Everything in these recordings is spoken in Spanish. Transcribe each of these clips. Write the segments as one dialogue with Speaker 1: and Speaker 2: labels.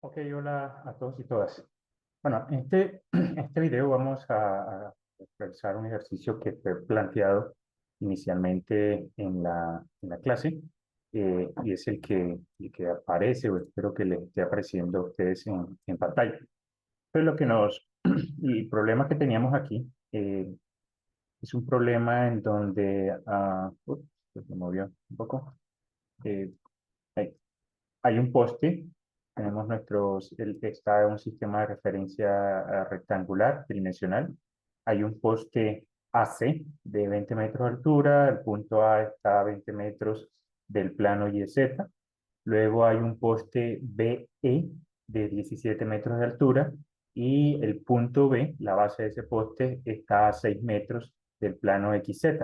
Speaker 1: Ok, hola a todos y todas. Bueno, en este video vamos a realizar un ejercicio que fue planteado inicialmente en la clase y es el que aparece o espero que les esté apareciendo a ustedes en pantalla. Pero el problema que teníamos aquí es un problema en donde, se movió un poco. Eh, ahí. Hay un poste, tenemos está un sistema de referencia rectangular, tridimensional. Hay un poste AC de 20 metros de altura, el punto A está a 20 metros del plano YZ. Luego hay un poste BE de 17 metros de altura y el punto B, la base de ese poste, está a 6 metros del plano XZ.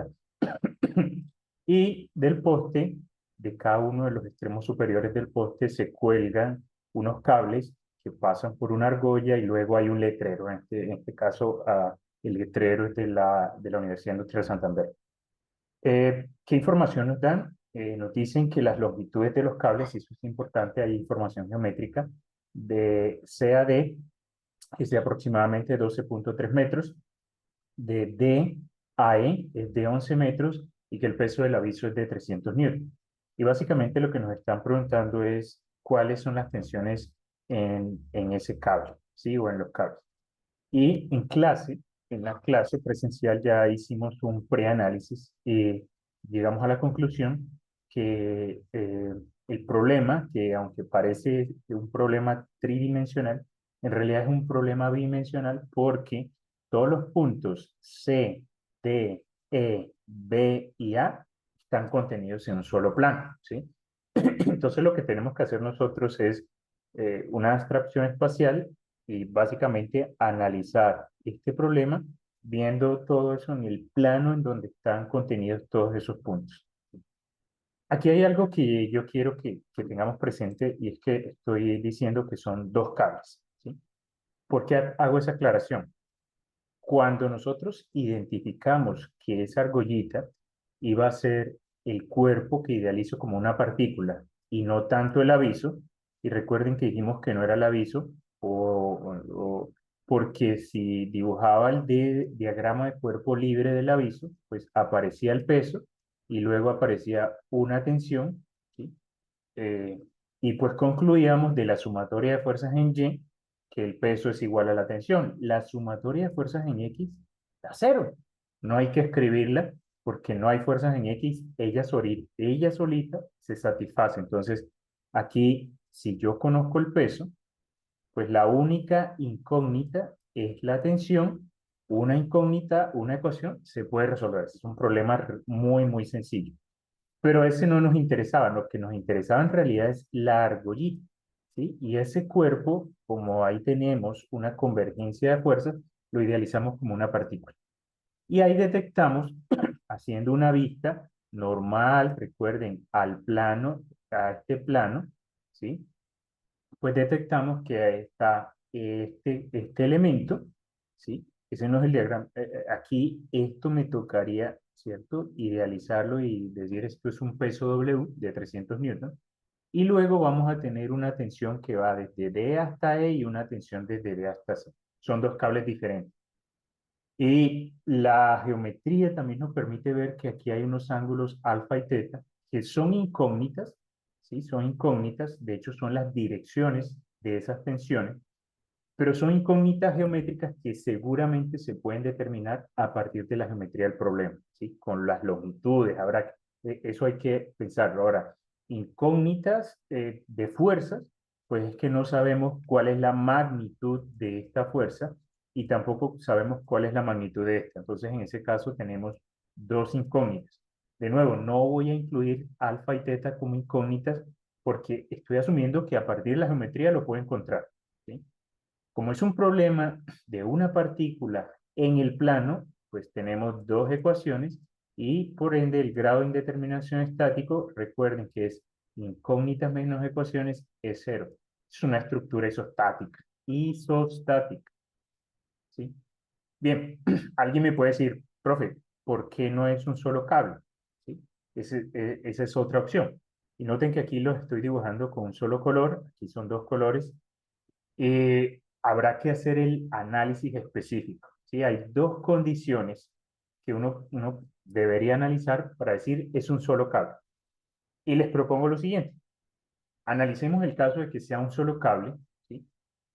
Speaker 1: Y del poste, de cada uno de los extremos superiores del poste, se cuelgan unos cables que pasan por una argolla y luego hay un letrero. En este caso, el letrero es de la Universidad Industrial de Santander. ¿Qué información nos dan? Nos dicen que las longitudes de los cables, y eso es importante, hay información geométrica, de CAD es de aproximadamente 12,3 metros, de DAE es de 11 metros y que el peso del aviso es de 300 newton. Y básicamente lo que nos están preguntando es cuáles son las tensiones en ese cable, ¿sí? O en los cables. Y en la clase presencial ya hicimos un preanálisis y llegamos a la conclusión que el problema, que aunque parece un problema tridimensional, en realidad es un problema bidimensional porque todos los puntos C, D, E, B y A están contenidos en un solo plano, ¿sí? Entonces lo que tenemos que hacer nosotros es una abstracción espacial y básicamente analizar este problema viendo todo eso en el plano en donde están contenidos todos esos puntos. Aquí hay algo que yo quiero que tengamos presente y es que estoy diciendo que son dos cables, ¿sí? ¿Por qué hago esa aclaración? Cuando nosotros identificamos que esa argollita iba a ser el cuerpo que idealizo como una partícula y no tanto el aviso, y recuerden que dijimos que no era el aviso, porque si dibujaba el diagrama de cuerpo libre del aviso, pues aparecía el peso y luego aparecía una tensión, ¿sí? Eh, y pues concluíamos de la sumatoria de fuerzas en Y que el peso es igual a la tensión. La sumatoria de fuerzas en X da cero. No hay que escribirla porque no hay fuerzas en X, ella solita se satisface. Entonces, aquí, si yo conozco el peso, pues la única incógnita es la tensión. Una incógnita, una ecuación, se puede resolver. Es un problema muy, muy sencillo. Pero ese no nos interesaba, lo que nos interesaba en realidad es la argollita, ¿sí? Y ese cuerpo, como ahí tenemos una convergencia de fuerzas, lo idealizamos como una partícula. Y ahí detectamos, haciendo una vista normal, recuerden, al plano, a este plano, ¿sí? Pues detectamos que ahí está este elemento, ¿sí? Ese no es el diagrama. Aquí esto me tocaría, ¿cierto? Idealizarlo y decir esto es un peso W de 300 newton. Y luego vamos a tener una tensión que va desde D hasta E y una tensión desde D hasta C. Son dos cables diferentes. Y la geometría también nos permite ver que aquí hay unos ángulos alfa y teta que son incógnitas, ¿sí? Son incógnitas, de hecho son las direcciones de esas tensiones, pero son incógnitas geométricas que seguramente se pueden determinar a partir de la geometría del problema, ¿sí? Con las longitudes, eso hay que pensarlo. Ahora, incógnitas de fuerzas, pues es que no sabemos cuál es la magnitud de esta fuerza y tampoco sabemos cuál es la magnitud de esta. Entonces, en ese caso tenemos dos incógnitas. De nuevo, no voy a incluir alfa y teta como incógnitas porque estoy asumiendo que a partir de la geometría lo puedo encontrar, ¿sí? Como es un problema de una partícula en el plano, pues tenemos dos ecuaciones y por ende el grado de indeterminación estático, recuerden que es incógnitas menos ecuaciones, es cero. Es una estructura isostática. Isostática, ¿sí? Bien, alguien me puede decir, profe, ¿por qué no es un solo cable? ¿Sí? Esa es otra opción. Y noten que aquí lo estoy dibujando con un solo color, aquí son dos colores, habrá que hacer el análisis específico, ¿sí? Hay dos condiciones que uno debería analizar para decir es un solo cable. Y les propongo lo siguiente. Analicemos el caso de que sea un solo cable, ¿sí?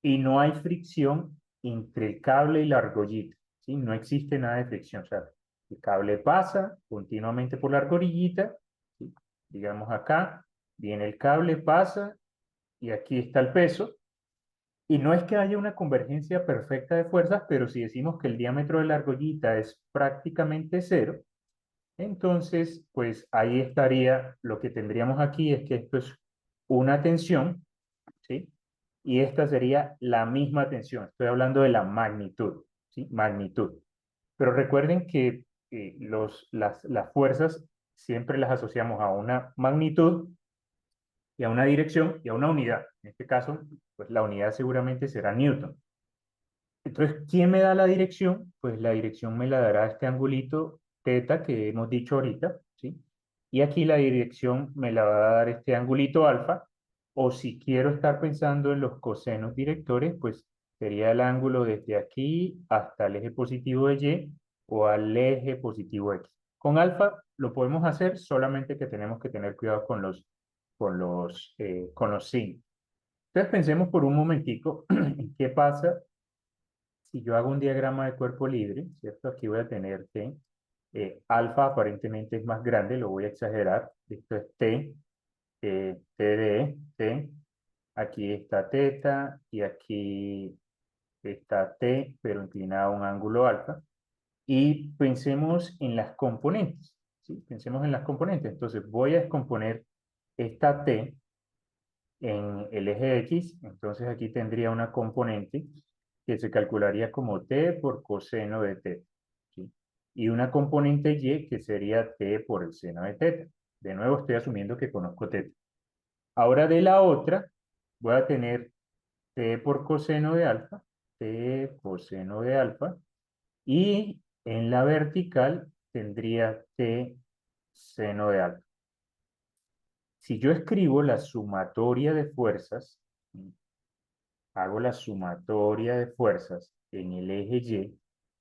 Speaker 1: Y no hay fricción entre el cable y la argollita, ¿sí? No existe nada de fricción. O sea, el cable pasa continuamente por la argollita, ¿sí? Digamos acá, viene el cable, pasa, y aquí está el peso. Y no es que haya una convergencia perfecta de fuerzas, pero si decimos que el diámetro de la argollita es prácticamente cero, entonces, pues ahí estaría, lo que tendríamos aquí es que esto es una tensión, ¿sí? Y esta sería la misma tensión. Estoy hablando de la magnitud, ¿sí? Magnitud. Pero recuerden que las fuerzas siempre las asociamos a una magnitud y a una dirección y a una unidad. En este caso, pues la unidad seguramente será Newton. Entonces, ¿quién me da la dirección? Pues la dirección me la dará este angulito teta que hemos dicho ahorita, ¿sí? Y aquí la dirección me la va a dar este angulito alfa, o si quiero estar pensando en los cosenos directores, pues sería el ángulo desde aquí hasta el eje positivo de Y o al eje positivo X. Con alfa lo podemos hacer, solamente que tenemos que tener cuidado con los signos. Entonces pensemos por un momentico en qué pasa si yo hago un diagrama de cuerpo libre, ¿cierto? Aquí voy a tener T. Alfa aparentemente es más grande, lo voy a exagerar. Esto es T, T de T. Aquí está teta y aquí está T, pero inclinada a un ángulo alfa. Y pensemos en las componentes, ¿sí? Pensemos en las componentes. Entonces voy a descomponer esta T en el eje X, entonces aquí tendría una componente que se calcularía como t por coseno de θ, ¿sí? Y una componente y que sería t por el seno de θ. De nuevo estoy asumiendo que conozco θ. Ahora de la otra voy a tener t por coseno de alfa, t coseno de alfa, y en la vertical tendría t seno de alfa. Si yo escribo la sumatoria de fuerzas, hago la sumatoria de fuerzas en el eje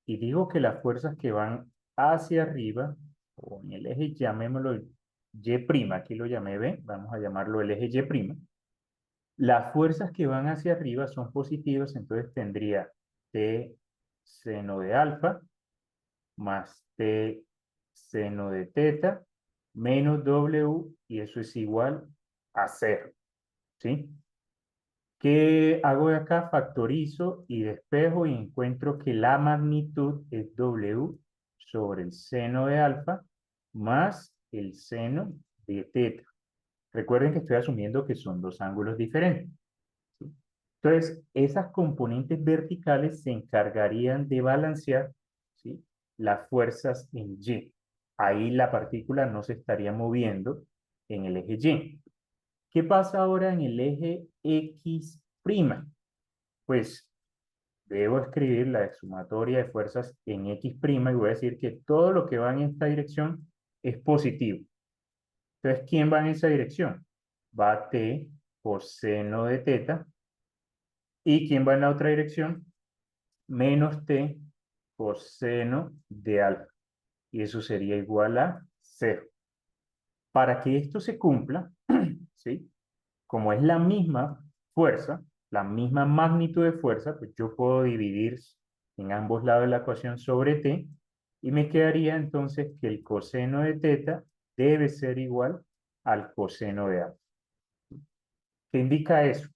Speaker 1: Y digo que las fuerzas que van hacia arriba, o en el eje, llamémoslo Y', aquí lo llamé B, vamos a llamarlo el eje Y', las fuerzas que van hacia arriba son positivas, entonces tendría T seno de alfa más T seno de teta menos W, y eso es igual a cero, ¿sí? ¿Qué hago de acá? Factorizo y despejo y encuentro que la magnitud es W sobre el seno de alfa más el seno de teta. Recuerden que estoy asumiendo que son dos ángulos diferentes, ¿sí? Entonces, esas componentes verticales se encargarían de balancear, ¿sí?, las fuerzas en Y. Ahí la partícula no se estaría moviendo en el eje Y. ¿Qué pasa ahora en el eje X'? Pues debo escribir la sumatoria de fuerzas en X' y voy a decir que todo lo que va en esta dirección es positivo. Entonces, ¿quién va en esa dirección? Va T por seno de teta. ¿Y quién va en la otra dirección? Menos T por seno de alfa. Y eso sería igual a cero. Para que esto se cumpla, ¿sí?, como es la misma fuerza, la misma magnitud de fuerza, pues yo puedo dividir en ambos lados de la ecuación sobre t, y me quedaría entonces que el coseno de teta debe ser igual al coseno de alfa. ¿Qué indica eso?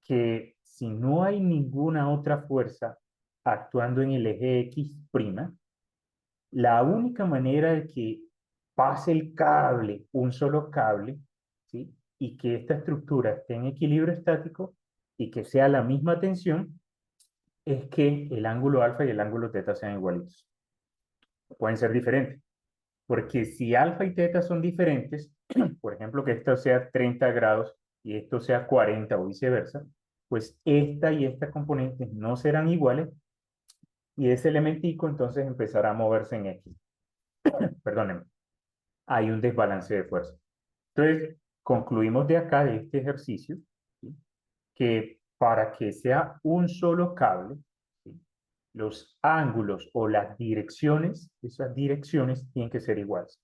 Speaker 1: Que si no hay ninguna otra fuerza actuando en el eje X', la única manera de que pase el cable, un solo cable, ¿sí?, y que esta estructura esté en equilibrio estático y que sea la misma tensión, es que el ángulo alfa y el ángulo teta sean igualitos. Pueden ser diferentes, porque si alfa y teta son diferentes, por ejemplo, que esto sea 30 grados y esto sea 40 o viceversa, pues esta y esta componentes no serán iguales y ese elementico entonces empezará a moverse en X. Perdónenme, hay un desbalance de fuerza. Entonces, concluimos de acá, de este ejercicio, ¿sí?, que para que sea un solo cable, ¿sí? Los ángulos o las direcciones, esas direcciones tienen que ser iguales.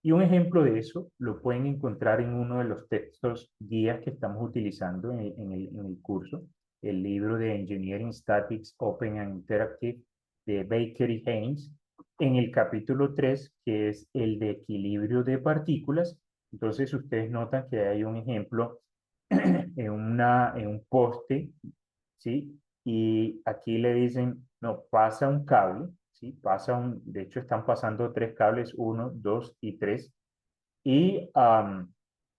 Speaker 1: Y un ejemplo de eso lo pueden encontrar en uno de los textos guías que estamos utilizando en el curso, el libro de Engineering Statics Open and Interactive de Baker y Haynes, en el capítulo 3, que es el de equilibrio de partículas. Entonces ustedes notan que hay un ejemplo en un poste, ¿sí? Y aquí le dicen, no, pasa un cable, ¿sí? De hecho están pasando tres cables, uno, dos y tres, y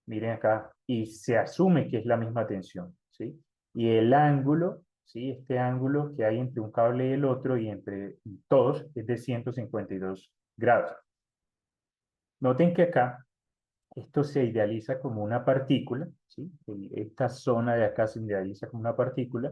Speaker 1: miren acá, y se asume que es la misma tensión, ¿sí? Y el ángulo, ¿sí? Este ángulo que hay entre un cable y el otro y entre todos es de 152 grados. Noten que acá esto se idealiza como una partícula, ¿sí? Esta zona de acá se idealiza como una partícula.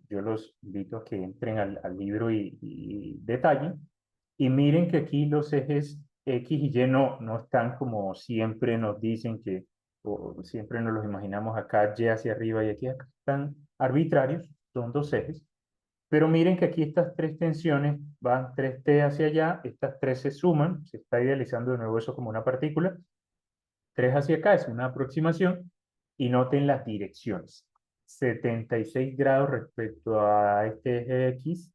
Speaker 1: Yo los invito a que entren al libro y detallen. Y miren que aquí los ejes X y Y no están como siempre nos dicen que, o siempre nos los imaginamos acá, Y hacia arriba y aquí acá están arbitrarios, son dos ejes. Pero miren que aquí estas tres tensiones van 3T hacia allá, estas tres se suman, se está idealizando de nuevo eso como una partícula, 3 hacia acá es una aproximación y noten las direcciones. 76 grados respecto a este eje X,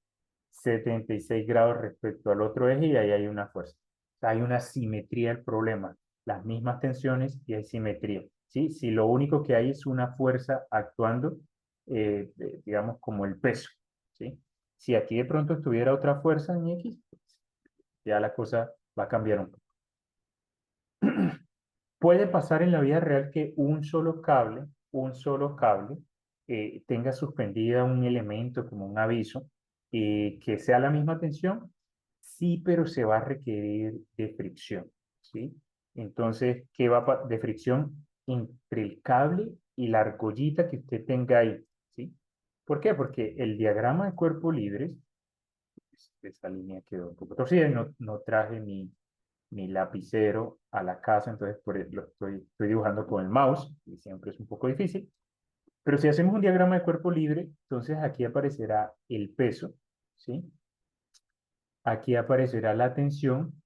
Speaker 1: 76 grados respecto al otro eje y ahí hay una fuerza. Hay una simetría del problema, las mismas tensiones y hay simetría. ¿Sí? Si lo único que hay es una fuerza actuando, digamos, como el peso. ¿Sí? Si aquí de pronto estuviera otra fuerza en X, pues ya la cosa va a cambiar un poco. Puede pasar en la vida real que un solo cable, tenga suspendida un elemento como un aviso, que sea la misma tensión, sí, pero se va a requerir de fricción, ¿sí? Entonces, ¿qué de fricción entre el cable y la argollita que usted tenga ahí, ¿sí? ¿Por qué? Porque el diagrama de cuerpo libre, esta línea quedó un poco torcida, no traje mi lapicero a la casa, entonces estoy dibujando con el mouse, y siempre es un poco difícil. Pero si hacemos un diagrama de cuerpo libre, entonces aquí aparecerá el peso, ¿sí? Aquí aparecerá la tensión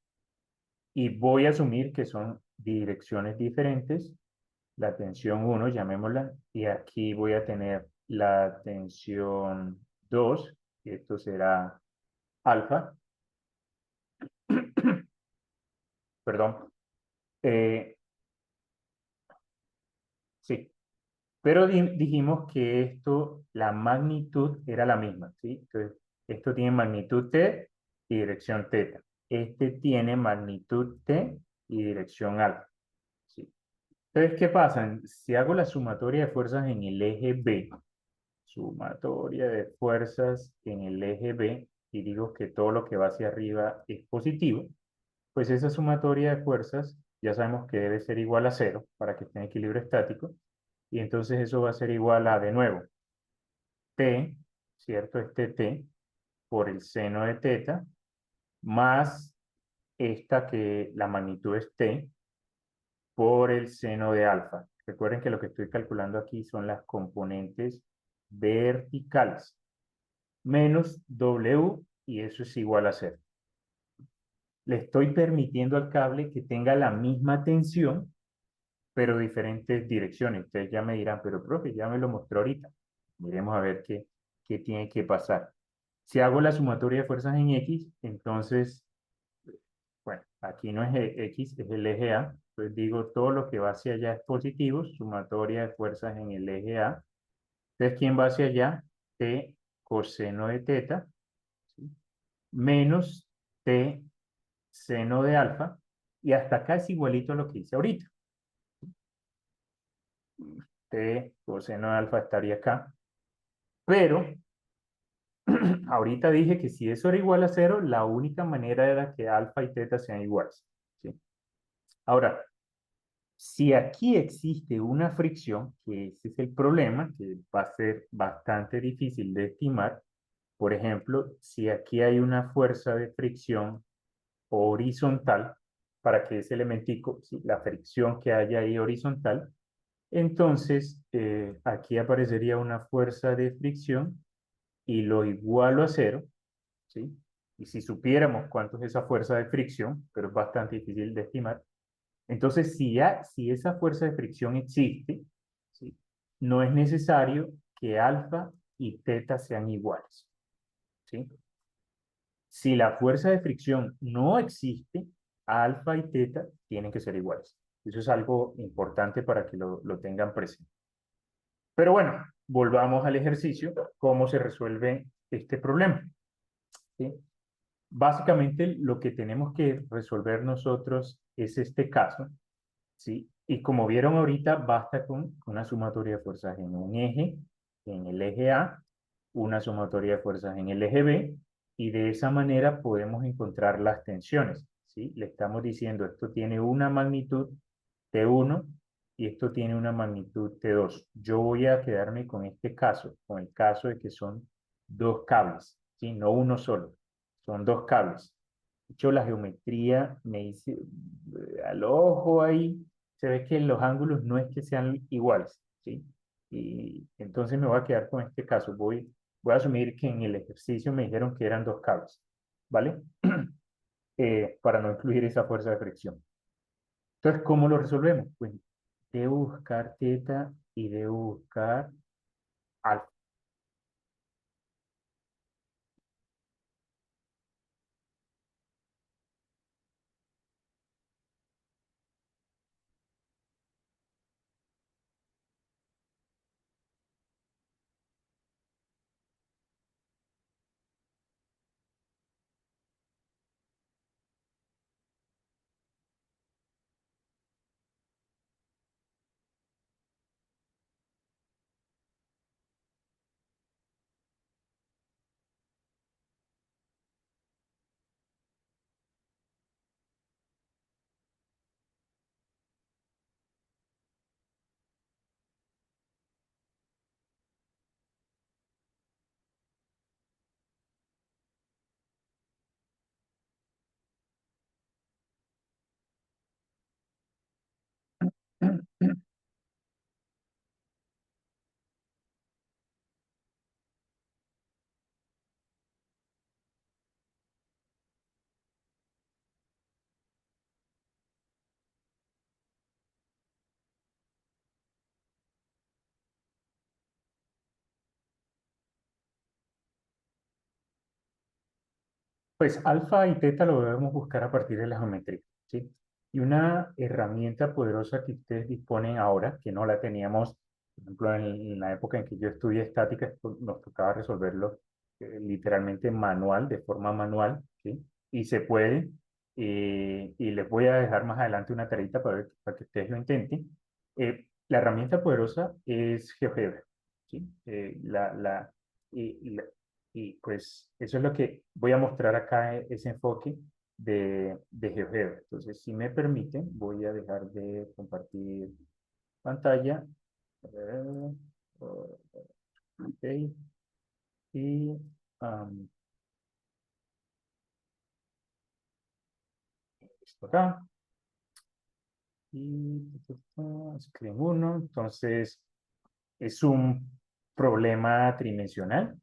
Speaker 1: y voy a asumir que son direcciones diferentes. La tensión 1, llamémosla, y aquí voy a tener la tensión 2, y esto será alfa, perdón. Eh, sí, pero dijimos que esto, la magnitud era la misma, ¿sí? Entonces, esto tiene magnitud T y dirección θ. Este tiene magnitud T y dirección alfa, ¿sí? Entonces, ¿qué pasa? Si hago la sumatoria de fuerzas en el eje B, sumatoria de fuerzas en el eje B, y digo que todo lo que va hacia arriba es positivo, pues esa sumatoria de fuerzas ya sabemos que debe ser igual a cero para que esté en equilibrio estático, y entonces eso va a ser igual a, de nuevo, T, ¿cierto? Este T por el seno de teta, más esta que la magnitud es T por el seno de alfa. Recuerden que lo que estoy calculando aquí son las componentes verticales, menos W, y eso es igual a cero. Le estoy permitiendo al cable que tenga la misma tensión, pero diferentes direcciones. Ustedes ya me dirán, pero profe, ya me lo mostró ahorita. Miremos a ver qué tiene que pasar. Si hago la sumatoria de fuerzas en X, entonces, bueno, aquí no es X, es el eje A. Entonces digo, todo lo que va hacia allá es positivo, sumatoria de fuerzas en el eje A. Entonces, ¿quién va hacia allá? T coseno de teta, ¿sí? Menos T seno de alfa, y hasta acá es igualito a lo que hice ahorita. T coseno de alfa estaría acá, pero ahorita dije que si eso era igual a cero, la única manera era que alfa y teta sean iguales, ¿sí? Ahora, si aquí existe una fricción, que ese es el problema, que va a ser bastante difícil de estimar, por ejemplo, si aquí hay una fuerza de fricción horizontal, para que ese elementico, ¿sí? La fricción que haya ahí horizontal, Entonces, aquí aparecería una fuerza de fricción y lo igualo a cero, ¿sí? Y si supiéramos cuánto es esa fuerza de fricción, pero es bastante difícil de estimar, entonces si esa fuerza de fricción existe, ¿sí? No es necesario que alfa y teta sean iguales, ¿sí? Si la fuerza de fricción no existe, alfa y teta tienen que ser iguales. Eso es algo importante para que lo tengan presente. Pero bueno, volvamos al ejercicio, cómo se resuelve este problema, ¿sí? Básicamente lo que tenemos que resolver nosotros es este caso, ¿sí? Y como vieron ahorita, basta con una sumatoria de fuerzas en un eje, en el eje A, una sumatoria de fuerzas en el eje B, y de esa manera podemos encontrar las tensiones, ¿sí? Le estamos diciendo, esto tiene una magnitud T1 y esto tiene una magnitud T2. Yo voy a quedarme con este caso, con el caso de que son dos cables, ¿sí? No uno solo, son dos cables. De hecho, la geometría me dice, al ojo ahí, se ve que los ángulos no es que sean iguales, ¿sí? Y entonces me voy a quedar con este caso. Voy a asumir que en el ejercicio me dijeron que eran dos cables, ¿vale? Para no incluir esa fuerza de fricción. Entonces, ¿cómo lo resolvemos? Pues debo buscar teta y debo buscar alfa. Pues alfa y teta lo debemos buscar a partir de la geometría, ¿sí? Y una herramienta poderosa que ustedes disponen ahora, que no la teníamos, por ejemplo, en la época en que yo estudié estática, nos tocaba resolverlo literalmente manual, de forma manual, ¿sí? Y se puede, y les voy a dejar más adelante una tareita para que ustedes lo intenten. La herramienta poderosa es GeoGebra, ¿sí? Y y pues eso es lo que voy a mostrar acá, ese enfoque de GeoGebra. Entonces, si me permiten, voy a dejar de compartir pantalla. Eh, ok, y um, esto acá. Y screen 1. Entonces, es un problema tridimensional,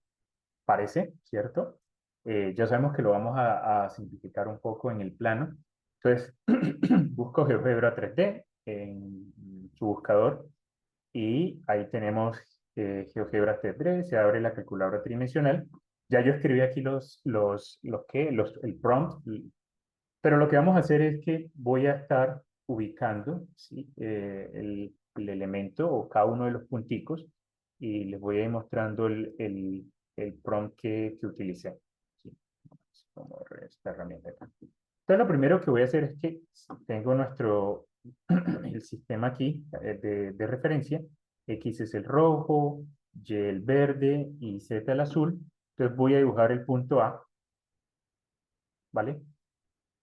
Speaker 1: parece, ¿cierto? Ya sabemos que lo vamos a simplificar un poco en el plano. Entonces, busco GeoGebra 3D en su buscador y ahí tenemos GeoGebra 3D, se abre la calculadora tridimensional. Ya yo escribí aquí el prompt, pero lo que vamos a hacer es que voy a estar ubicando, ¿sí? El elemento o cada uno de los punticos y les voy a ir mostrando el prompt que utilicé. ¿Sí? Vamos a ver esta herramienta acá. Entonces, lo primero que voy a hacer es que tengo el sistema aquí de referencia. X es el rojo, Y el verde y Z el azul. Entonces voy a dibujar el punto A, ¿vale?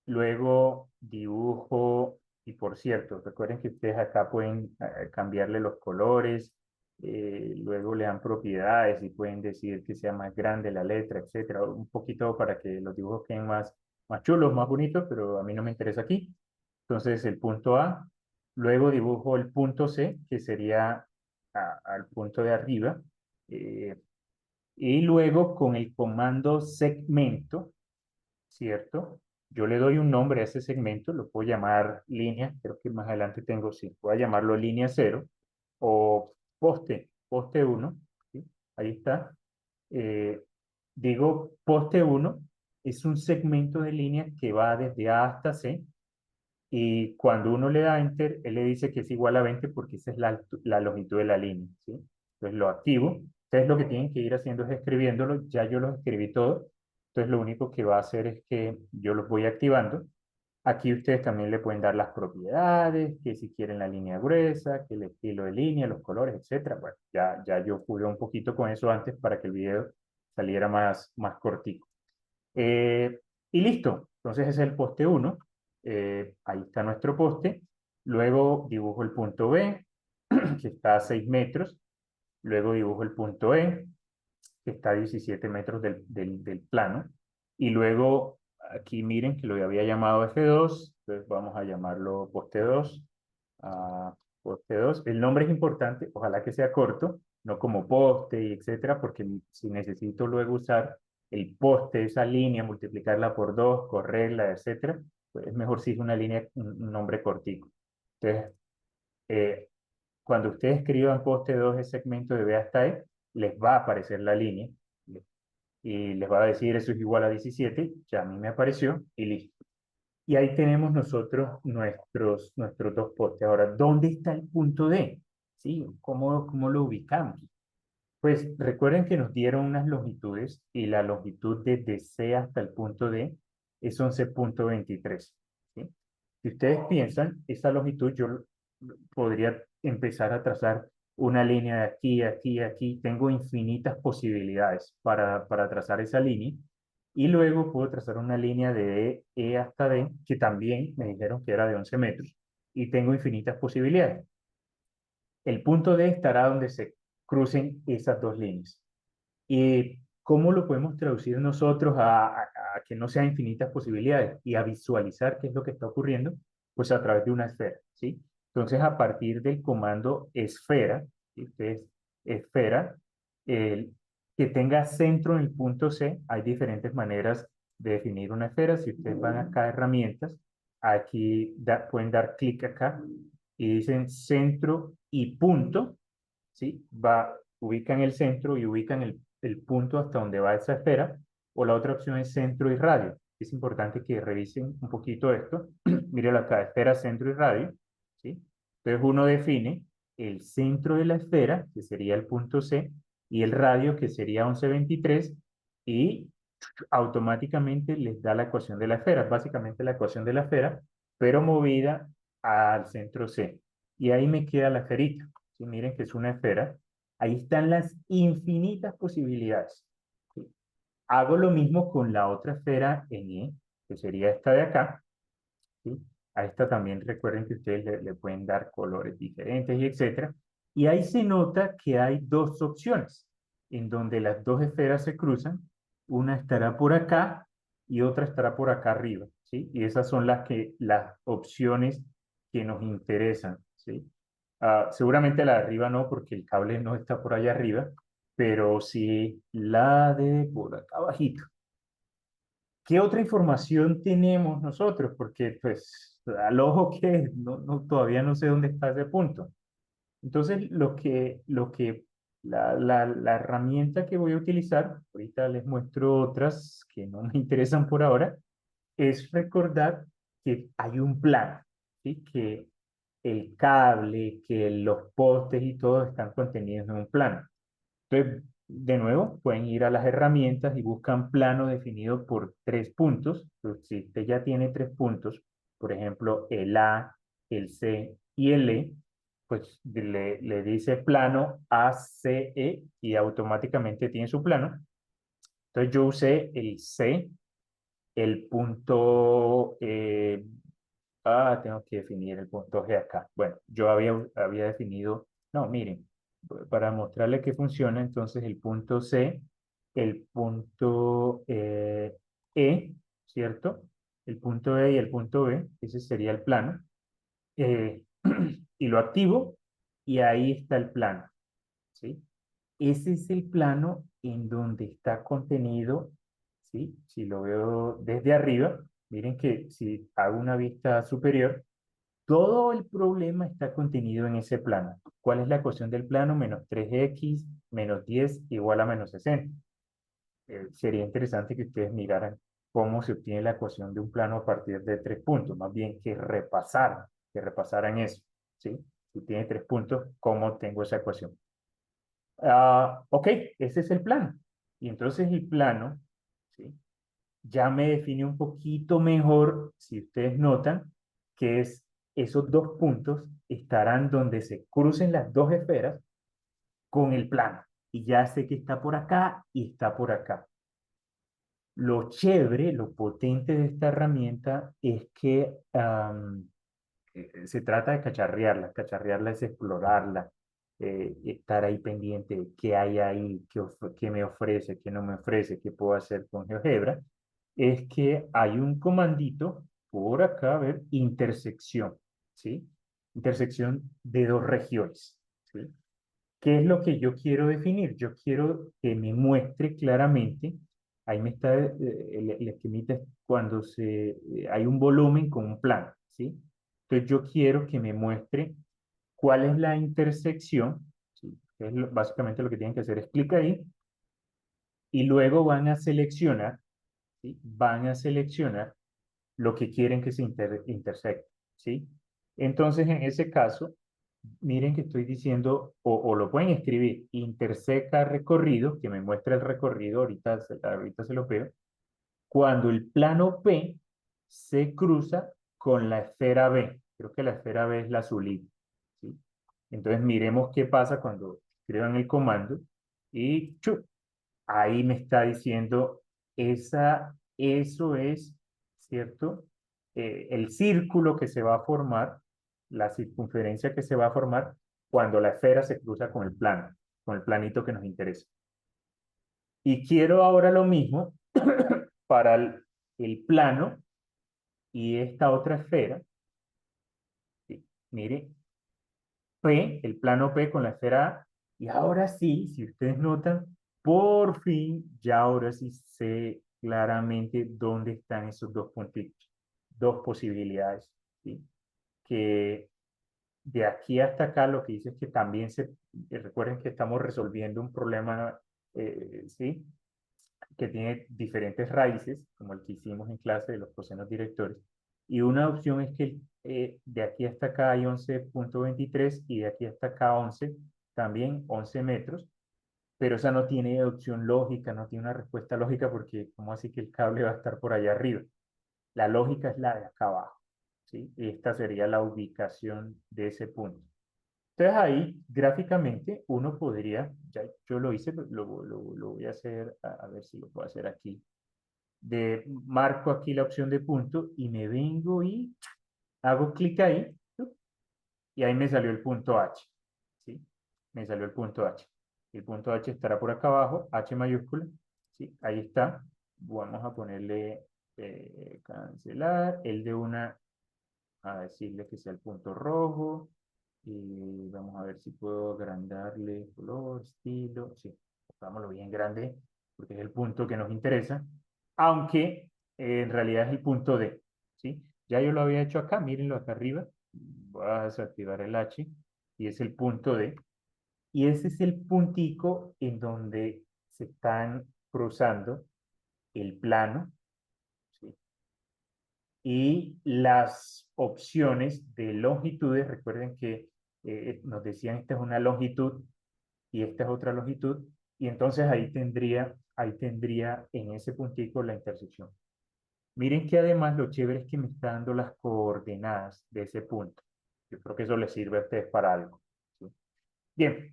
Speaker 1: Luego dibujo, y por cierto, recuerden que ustedes acá pueden cambiarle los colores, luego le dan propiedades y pueden decidir que sea más grande la letra, etcétera, un poquito para que los dibujos queden más chulos, más bonitos, pero a mí no me interesa aquí. Entonces el punto A, Luego dibujo el punto C, que sería al punto de arriba. eh, y luego con el comando segmento, ¿cierto? Yo le doy un nombre a ese segmento, lo puedo llamar línea, creo que más adelante tengo, sí, voy a llamarlo línea cero o poste uno, ¿sí? Ahí está. Eh, digo, poste uno es un segmento de línea que va desde A hasta C y cuando uno le da Enter, él le dice que es igual a 20 porque esa es la longitud de la línea, ¿sí? Entonces lo activo. Ustedes lo que tienen que ir haciendo es escribiéndolo. Ya yo los escribí todos. Entonces lo único que va a hacer es que yo los voy activando. Aquí ustedes también le pueden dar las propiedades, que si quieren la línea gruesa, que el estilo de línea, los colores, etcétera. Bueno, ya yo jugué un poquito con eso antes para que el video saliera más cortito. Eh, y listo. Entonces ese es el poste uno. Ahí está nuestro poste. Luego dibujo el punto B, que está a 6 metros. Luego dibujo el punto E, que está a 17 metros del plano. Y luego aquí miren que lo había llamado F2. Entonces vamos a llamarlo poste 2. Poste 2. El nombre es importante, ojalá que sea corto, no como poste y etcétera, porque si necesito luego usar el poste, esa línea, multiplicarla por 2, correrla, etcétera, pues es mejor si es una línea, un nombre cortico. Entonces, eh, cuando ustedes escriban poste 2 de segmento de B hasta E, les va a aparecer la línea y les va a decir eso es igual a 17, ya a mí me apareció y listo. Y ahí tenemos nosotros nuestros dos postes. Ahora, ¿dónde está el punto D? ¿Sí? ¿Cómo lo ubicamos? Pues recuerden que nos dieron unas longitudes y la longitud desde C hasta el punto D es 11,23. ¿Sí? Si ustedes piensan, esa longitud yo podría empezar a trazar una línea de aquí, aquí, aquí. Tengo infinitas posibilidades para trazar esa línea. Y luego puedo trazar una línea de E hasta D, que también me dijeron que era de 11 metros. Y tengo infinitas posibilidades. El punto D estará donde se crucen esas dos líneas. ¿Y cómo lo podemos traducir nosotros a que no sean infinitas posibilidades y a visualizar qué es lo que está ocurriendo? Pues a través de una esfera, ¿sí? Entonces, a partir del comando esfera, ¿sí? Ustedes, esfera, el, que tenga centro en el punto C, hay diferentes maneras de definir una esfera. Si ustedes van acá a herramientas, aquí pueden dar clic acá y dicen centro y punto, ¿sí? Ubican el centro y ubican el punto hasta donde va esa esfera, o la otra opción es centro y radio. Es importante que revisen un poquito esto. Miren acá, esfera, centro y radio, ¿sí? Entonces uno define el centro de la esfera, que sería el punto C, y el radio, que sería 11,23, y automáticamente les da la ecuación de la esfera, básicamente la ecuación de la esfera, pero movida al centro C. Y ahí me queda la esferita. ¿Sí? Miren que es una esfera. Ahí están las infinitas posibilidades. ¿Sí? Hago lo mismo con la otra esfera en E, que sería esta de acá. ¿Sí? A esta también recuerden que ustedes le pueden dar colores diferentes y etcétera. Y ahí se nota que hay dos opciones, en donde las dos esferas se cruzan. Una estará por acá y otra estará por acá arriba, ¿sí? Y esas son las opciones que nos interesan, ¿sí? Seguramente la de arriba no, porque el cable no está por allá arriba, pero sí la de por acá abajito. ¿Qué otra información tenemos nosotros? Porque, pues, al ojo que todavía no sé dónde está ese punto. Entonces, la herramienta que voy a utilizar, ahorita les muestro otras que no me interesan por ahora, es recordar que hay un plano, ¿sí? Que el cable, que los postes y todo están contenidos en un plano. Entonces, de nuevo, pueden ir a las herramientas y buscan plano definido por 3 puntos. Entonces, si usted ya tiene 3 puntos, por ejemplo, el A, el C y el E, pues le dice plano ACE y automáticamente tiene su plano. Entonces, yo usé el C, el punto tengo que definir el punto G acá. Bueno, yo había definido, no, miren, para mostrarle que funciona, entonces el punto C, el punto E, ¿cierto? El punto E y el punto B, ese sería el plano. y lo activo y ahí está el plano, ¿sí? Ese es el plano en donde está contenido, ¿sí? Si lo veo desde arriba, miren que si hago una vista superior, todo el problema está contenido en ese plano. ¿Cuál es la ecuación del plano? Menos 3x menos 10 igual a menos 60. Sería interesante que ustedes miraran cómo se obtiene la ecuación de un plano a partir de 3 puntos, más bien que repasaran eso, ¿sí? Si tiene 3 puntos, ¿cómo tengo esa ecuación? Ok, ese es el plano. Y entonces el plano, ¿sí? Ya me define un poquito mejor, si ustedes notan, que es esos 2 puntos estarán donde se crucen las dos esferas con el plano. Y ya sé que está por acá y está por acá. Lo chévere, lo potente de esta herramienta es que se trata de cacharrearla. Cacharrearla es explorarla, estar ahí pendiente de qué hay ahí, qué me ofrece, qué no me ofrece, qué puedo hacer con GeoGebra. Es que hay un comandito por acá, a ver, intersección, ¿sí? Intersección de dos regiones, ¿sí? ¿Qué es lo que yo quiero definir? Yo quiero que me muestre claramente, ahí me está el esquemita cuando hay un volumen con un plano, ¿sí? Entonces yo quiero que me muestre cuál es la intersección, ¿sí? Básicamente lo que tienen que hacer es clic ahí y luego van a seleccionar, ¿sí? Van a seleccionar lo que quieren que se intersecte, ¿sí? Entonces, en ese caso, miren que estoy diciendo, o lo pueden escribir, interseca recorrido, que me muestra el recorrido, ahorita se lo veo, cuando el plano P se cruza con la esfera B. Creo que la esfera B es la azulita, ¿sí? Entonces, miremos qué pasa cuando escriban el comando y ¡chu! Ahí me está diciendo, eso es, ¿cierto? El círculo que se va a formar, la circunferencia que se va a formar cuando la esfera se cruza con el plano, con el planito que nos interesa. Y quiero ahora lo mismo para el plano y esta otra esfera. ¿Sí? Mire, P, el plano P con la esfera A. Y ahora sí, si ustedes notan, por fin, ya ahora sí sé claramente dónde están esos 2 puntitos, dos posibilidades, ¿sí? Que de aquí hasta acá lo que dice es que también recuerden que estamos resolviendo un problema, ¿sí? Que tiene diferentes raíces, como el que hicimos en clase de los cosenos directores. Y una opción es que de aquí hasta acá hay 11,23 y de aquí hasta acá 11, también 11 metros, pero esa no tiene opción lógica, no tiene una respuesta lógica porque ¿cómo así que el cable va a estar por allá arriba? La lógica es la de acá abajo, ¿sí? Esta sería la ubicación de ese punto. Entonces ahí gráficamente uno podría, ya yo lo hice, lo voy a hacer, a ver si lo puedo hacer aquí. Marco aquí la opción de punto y me vengo y hago clic ahí y ahí me salió el punto H, ¿sí? Me salió el punto H. El punto H estará por acá abajo, H mayúscula, ¿sí? Ahí está. Vamos a ponerle cancelar, el de una, a decirle que sea el punto rojo. Y vamos a ver si puedo agrandarle color, estilo. Sí, pongámoslo bien grande porque es el punto que nos interesa. Aunque en realidad es el punto D. ¿Sí? Ya yo lo había hecho acá, mírenlo acá arriba. Voy a desactivar el H y es el punto D. Y ese es el puntico en donde se están cruzando el plano, ¿sí? Y las opciones de longitudes. Recuerden que nos decían esta es una longitud y esta es otra longitud, y entonces ahí tendría en ese puntico la intersección. Miren que además lo chévere es que me está dando las coordenadas de ese punto. Yo creo que eso les sirve a ustedes para algo, ¿sí? Bien,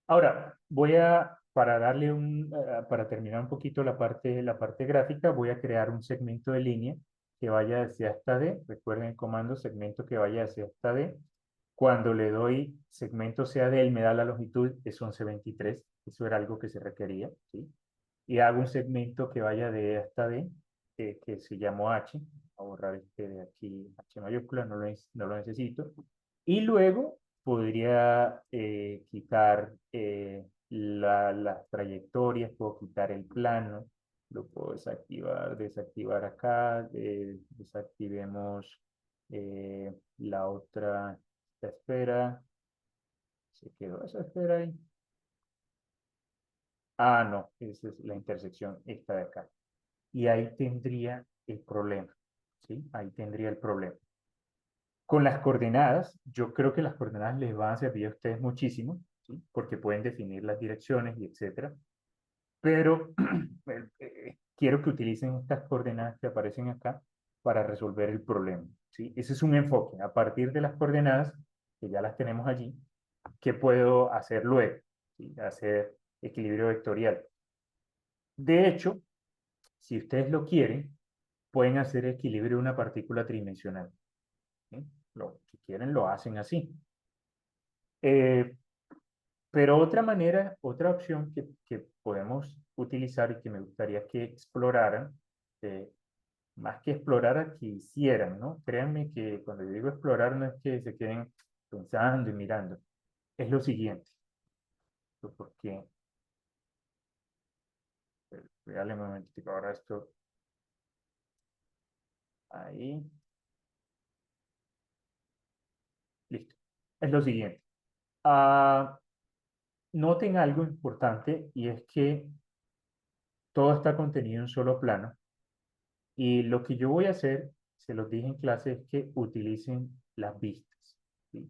Speaker 1: ahora para darle para terminar un poquito la parte gráfica, voy a crear un segmento de línea que vaya hacia esta D. Recuerden el comando segmento que vaya hacia esta D. Cuando le doy segmento CAD, él me da la longitud, es 11,23. Eso era algo que se requería, ¿sí? Y hago un segmento que vaya de E hasta D, que se llamó H. Voy a borrar este de aquí, H mayúscula, no lo necesito. Y luego podría quitar las trayectorias, puedo quitar el plano, lo puedo desactivar acá, desactivemos la otra esta esfera, se quedó esa esfera ahí. Ah, no, esa es la intersección esta de acá. Y ahí tendría el problema, ¿sí? Ahí tendría el problema. Con las coordenadas, yo creo que las coordenadas les van a servir a ustedes muchísimo, ¿sí? Porque pueden definir las direcciones y etcétera. Pero quiero que utilicen estas coordenadas que aparecen acá para resolver el problema, ¿sí? Ese es un enfoque. A partir de las coordenadas, que ya las tenemos allí, ¿qué puedo hacer luego? ¿Sí? Hacer equilibrio vectorial. De hecho, si ustedes lo quieren, pueden hacer equilibrio de una partícula tridimensional, ¿sí? Si quieren, lo hacen así. Eh, pero otra manera, otra opción que podemos utilizar y que me gustaría que exploraran, eh, más que explorar, que hicieran, ¿no? Créanme que cuando yo digo explorar no es que se queden pensando y mirando, es lo siguiente, porque, regálame un momentito, ahora esto, ahí, listo. Es lo siguiente. Ah, noten algo importante y es que todo está contenido en un solo plano. Y lo que yo voy a hacer, se los dije en clase, es que utilicen las vistas, ¿sí?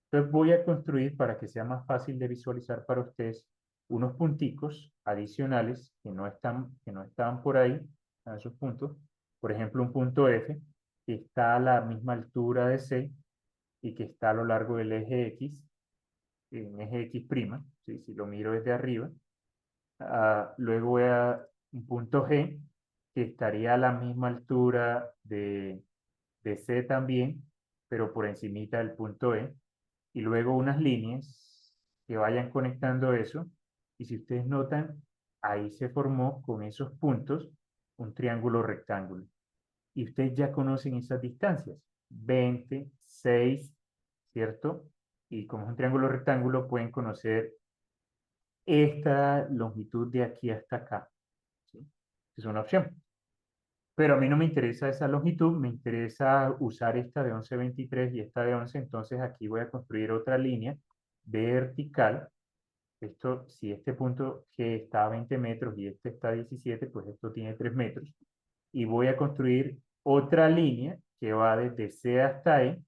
Speaker 1: Entonces voy a construir para que sea más fácil de visualizar para ustedes unos punticos adicionales que no estaban por ahí, a esos puntos. Por ejemplo, un punto F que está a la misma altura de C y que está a lo largo del eje X, en eje X', ¿sí? Si lo miro desde arriba. Luego voy a un punto G que estaría a la misma altura de C también, pero por encimita del punto E. Y luego unas líneas que vayan conectando eso. Y si ustedes notan, ahí se formó con esos puntos un triángulo rectángulo. Y ustedes ya conocen esas distancias, 20, 6, ¿cierto? Y como es un triángulo rectángulo, pueden conocer esta longitud de aquí hasta acá, ¿sí? Es una opción. Pero a mí no me interesa esa longitud, me interesa usar esta de 11,23 y esta de 11, entonces aquí voy a construir otra línea vertical. Esto, si este punto que está a 20 metros y este está a 17, pues esto tiene 3 metros. Y voy a construir otra línea que va desde C hasta E,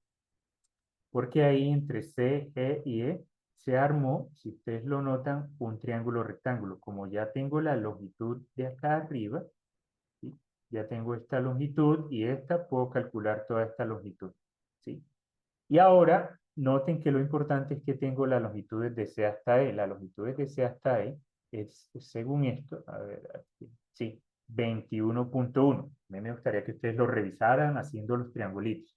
Speaker 1: porque ahí entre C, G y E se armó, si ustedes lo notan, un triángulo rectángulo. Como ya tengo la longitud de acá arriba, ¿sí? Ya tengo esta longitud y esta, puedo calcular toda esta longitud, ¿sí? Y ahora, noten que lo importante es que tengo las longitudes de C hasta E. Las longitudes de C hasta E es, según esto, a ver, aquí, sí, 21,1. A mí me gustaría que ustedes lo revisaran haciendo los triangulitos.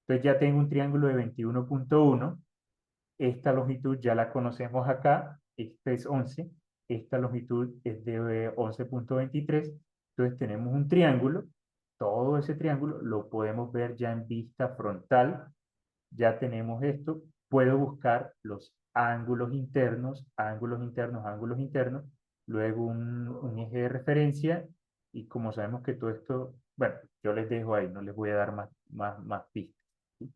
Speaker 1: Entonces ya tengo un triángulo de 21,1. Esta longitud ya la conocemos acá, esta es 11, esta longitud es de 11,23. Entonces tenemos un triángulo, todo ese triángulo lo podemos ver ya en vista frontal, ya tenemos esto, puedo buscar los ángulos internos, ángulos internos, ángulos internos, luego un eje de referencia y como sabemos que todo esto, bueno, yo les dejo ahí, no les voy a dar más pistas, ¿sí?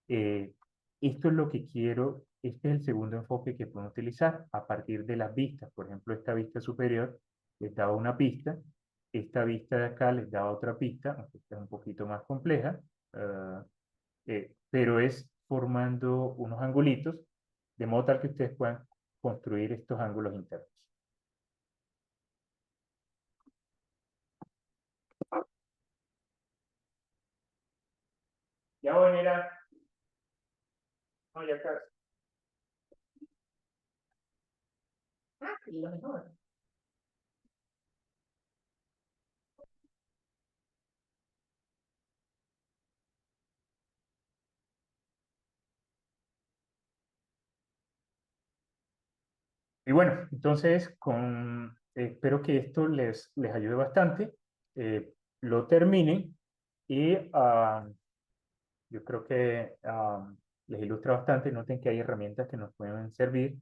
Speaker 1: Eh, Esto es lo que quiero, este es el segundo enfoque que puedo utilizar a partir de las vistas. Por ejemplo, esta vista superior les daba una pista, esta vista de acá les daba otra pista, aunque esta es un poquito más compleja, ah, pero es formando unos angulitos, de modo tal que ustedes puedan construir estos ángulos internos. Ya voy a mirar, no, ya casi. Y lo mejor. Y bueno, entonces espero que esto les ayude bastante. Lo terminen y yo creo que les ilustra bastante. Noten que hay herramientas que nos pueden servir,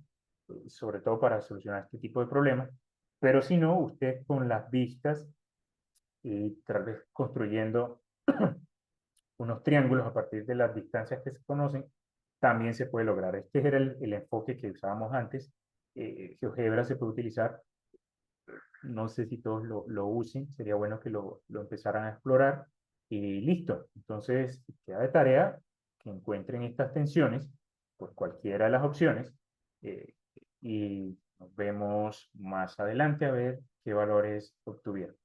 Speaker 1: sobre todo para solucionar este tipo de problemas, pero si no, usted con las vistas y tal vez construyendo unos triángulos a partir de las distancias que se conocen, también se puede lograr. Este era el enfoque que usábamos antes. GeoGebra se puede utilizar, no sé si todos lo usen, sería bueno que lo empezaran a explorar y listo. Entonces, queda de tarea que encuentren estas tensiones por cualquiera de las opciones eh, y nos vemos más adelante a ver qué valores obtuvieron.